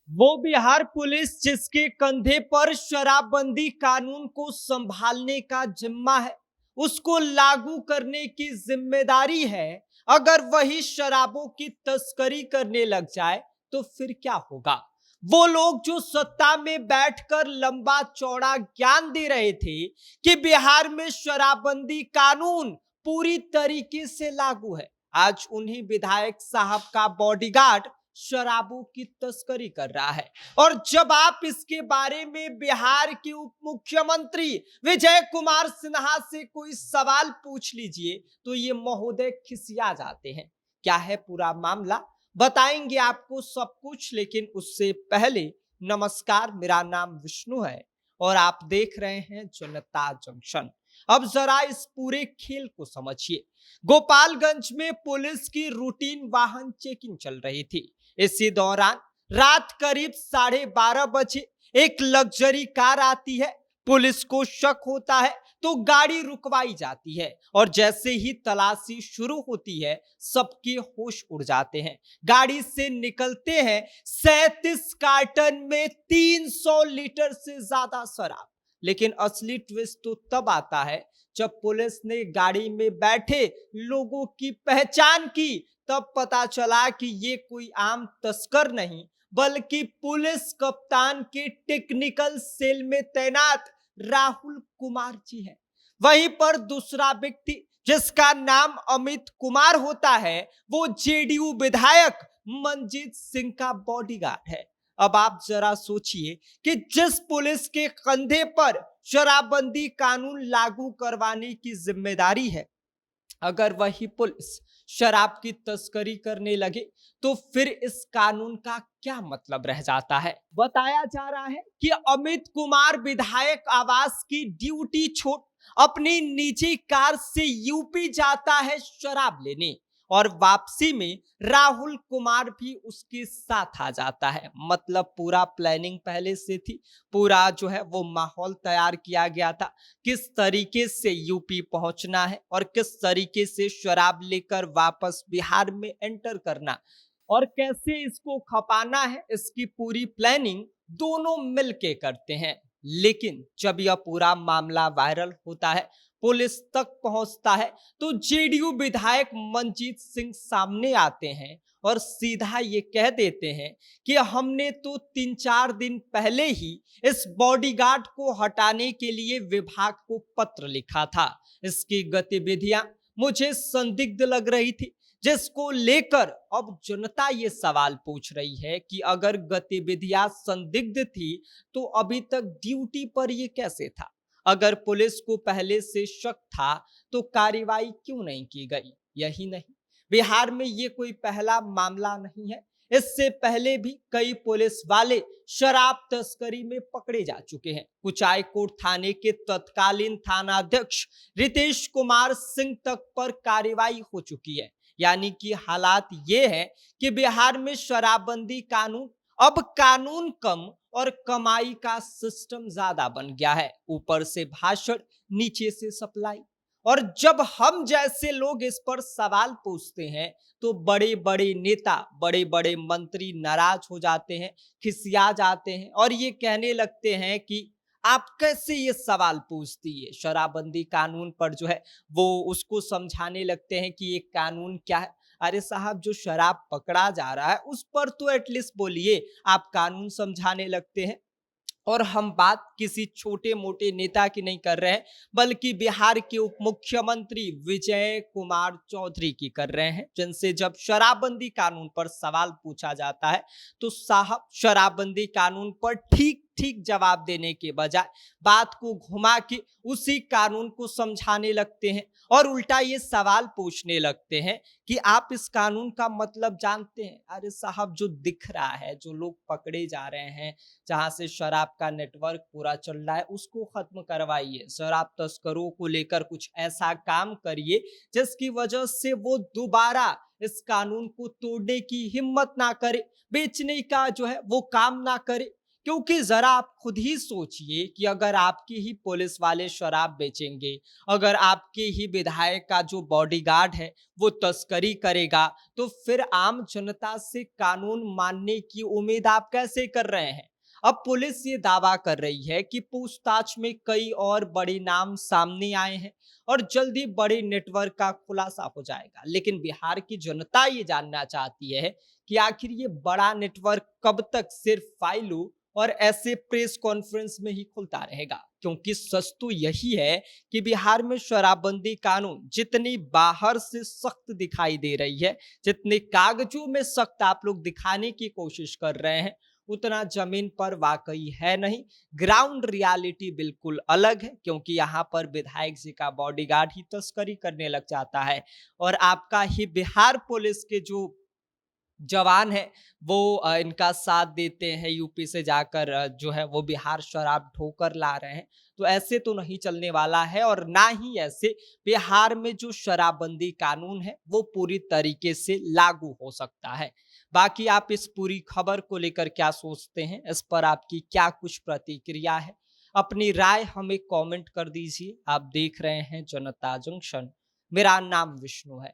वो बिहार पुलिस जिसके कंधे पर शराबबंदी कानून को संभालने का जिम्मा है, उसको लागू करने की जिम्मेदारी है। अगर वही शराबों की तस्करी करने लग जाए तो फिर क्या होगा? वो लोग जो सत्ता में बैठकर लंबा चौड़ा ज्ञान दे रहे थे कि बिहार में शराबबंदी कानून पूरी तरीके से लागू है, आज उन्हीं विधायक साहब का बॉडीगार्ड शराबों की तस्करी कर रहा है। और जब आप इसके बारे में बिहार के उप मुख्यमंत्री विजय कुमार सिन्हा से कोई सवाल पूछ लीजिए तो ये महोदय खिसिया जाते हैं। क्या है पूरा मामला, बताएंगे आपको सब कुछ, लेकिन उससे पहले नमस्कार, मेरा नाम विष्णु है और आप देख रहे हैं जनता जंक्शन। अब जरा इस पूरे खेल को समझिए। गोपालगंज में पुलिस की रूटीन वाहन चेकिंग चल रही थी। इसी दौरान रात करीब 12:30 बजे एक लग्जरी कार आती है। पुलिस को शक होता है तो गाड़ी रुकवाई जाती है और जैसे ही तलाशी शुरू होती है सबके होश उड़ जाते हैं। गाड़ी से निकलते हैं 37 कार्टन में 300 लीटर से ज्यादा शराब। लेकिन असली ट्विस्ट तो तब आता है जब पुलिस ने गाड़ी में बैठे लोगों की पहचान की। तब पता चला कि ये कोई आम तस्कर नहीं बल्कि पुलिस कप्तान के टेक्निकल सेल में तैनात राहुल कुमार जी है। वहीं पर दूसरा व्यक्ति जिसका नाम अमित कुमार होता है, वो जेडीयू विधायक मंजीत सिंह का बॉडीगार्ड है। अब आप जरा सोचिए कि जिस पुलिस के कंधे पर शराबबंदी कानून लागू करवाने की जिम्मेदारी है, अगर वही पुलिस शराब की तस्करी करने लगे तो फिर इस कानून का क्या मतलब रह जाता है। बताया जा रहा है कि अमित कुमार विधायक आवास की ड्यूटी छोड़ अपनी निजी कार से यूपी जाता है शराब लेने और वापसी में राहुल कुमार भी उसके साथ आ जाता है। मतलब पूरा प्लानिंग पहले से थी, पूरा जो है वो माहौल तैयार किया गया था किस तरीके से यूपी पहुंचना है और किस तरीके से शराब लेकर वापस बिहार में एंटर करना और कैसे इसको खपाना है, इसकी पूरी प्लानिंग दोनों मिलके करते हैं। लेकिन जब यह पूरा मामला वायरल होता है, पुलिस तक पहुंचता है, तो जेडीयू विधायक मंजीत सिंह सामने आते हैं और सीधा ये कह देते हैं कि हमने तो 3-4 दिन पहले ही इस बॉडीगार्ड को हटाने के लिए विभाग को पत्र लिखा था। इसकी गतिविधियां मुझे संदिग्ध लग रही थी, जिसको लेकर अब जनता ये सवाल पूछ रही है कि अगर गतिविधियां संदिग्ध थी तो अभी तक ड्यूटी पर ये कैसे था? अगर पुलिस को पहले से शक था तो कार्रवाई क्यों नहीं की गई? यही नहीं, बिहार में ये कोई पहला मामला नहीं है। इससे पहले भी कई पुलिस वाले शराब तस्करी में पकड़े जा चुके हैं। कुचायकोट थाने के तत्कालीन थानाध्यक्ष रितेश कुमार सिंह तक पर कार्रवाई हो चुकी है। यानी कि हालात ये है कि बिहार में शराबबंदी कानून अब कानून कम और कमाई का सिस्टम ज्यादा बन गया है। ऊपर से भाषण, नीचे से सप्लाई। और जब हम जैसे लोग इस पर सवाल पूछते हैं तो बड़े बड़े नेता, बड़े बड़े मंत्री नाराज हो जाते हैं, खिसिया जाते हैं और ये कहने लगते हैं कि आप कैसे ये सवाल पूछती है। शराबबंदी कानून पर जो है वो उसको समझाने लगते हैं कि ये कानून क्या है। अरे साहब, जो शराब पकड़ा जा रहा है उस पर तो एटलीस्ट बोलिए, आप कानून समझाने लगते हैं। और हम बात किसी छोटे मोटे नेता की नहीं कर रहे हैं बल्कि बिहार के उप मुख्यमंत्री विजय कुमार चौधरी की कर रहे हैं, जिनसे जब शराबबंदी कानून पर सवाल पूछा जाता है तो साहब शराबबंदी कानून पर ठीक ठीक जवाब देने के बजाय बात को घुमा के उसी कानून को समझाने लगते हैं और उल्टा ये सवाल पूछने लगते हैं कि आप इस कानून का मतलब जानते हैं? अरे साहब, जो दिख रहा है, जो लोग पकड़े जा रहे हैं, जहां से शराब का नेटवर्क पूरा चल रहा है, उसको खत्म करवाइए। शराब तस्करों को लेकर कुछ ऐसा काम करिए जिसकी वजह से वो दोबारा इस कानून को तोड़ने की हिम्मत ना करे, बेचने का जो है वो काम ना करे। क्योंकि जरा आप खुद ही सोचिए कि अगर आपके ही पुलिस वाले शराब बेचेंगे, अगर आपके ही विधायक का जो बॉडीगार्ड है वो तस्करी करेगा, तो फिर आम जनता से कानून मानने की उम्मीद आप कैसे कर रहे हैं? अब पुलिस ये दावा कर रही है कि पूछताछ में कई और बड़े नाम सामने आए हैं और जल्द ही बड़े नेटवर्क का खुलासा हो जाएगा। लेकिन बिहार की जनता ये जानना चाहती है कि आखिर ये बड़ा नेटवर्क कब तक सिर्फ फाइलों और ऐसे प्रेस कॉन्फ्रेंस में ही खुलता रहेगा, क्योंकि सच तो यही है कि बिहार में शराबबंदी कानून जितनी बाहर से सख्त दिखाई दे रही है, जितने कागजों में सख्त आप लोग दिखाने की कोशिश कर रहे हैं, उतना जमीन पर वाकई है नहीं। ग्राउंड रियलिटी बिल्कुल अलग है, क्योंकि यहाँ पर विधायक जी का बॉडीगार्ड ही तस्करी करने लग जाता है और आपका ही बिहार पुलिस के जो जवान है वो इनका साथ देते हैं, यूपी से जाकर जो है वो बिहार शराब ढोकर ला रहे हैं। तो ऐसे तो नहीं चलने वाला है और ना ही ऐसे बिहार में जो शराबबंदी कानून है वो पूरी तरीके से लागू हो सकता है। बाकी आप इस पूरी खबर को लेकर क्या सोचते हैं? इस पर आपकी क्या कुछ प्रतिक्रिया है? अपनी राय हमें कमेंट कर दीजिए। आप देख रहे हैं जनता जंक्शन। मेरा नाम विष्णु है।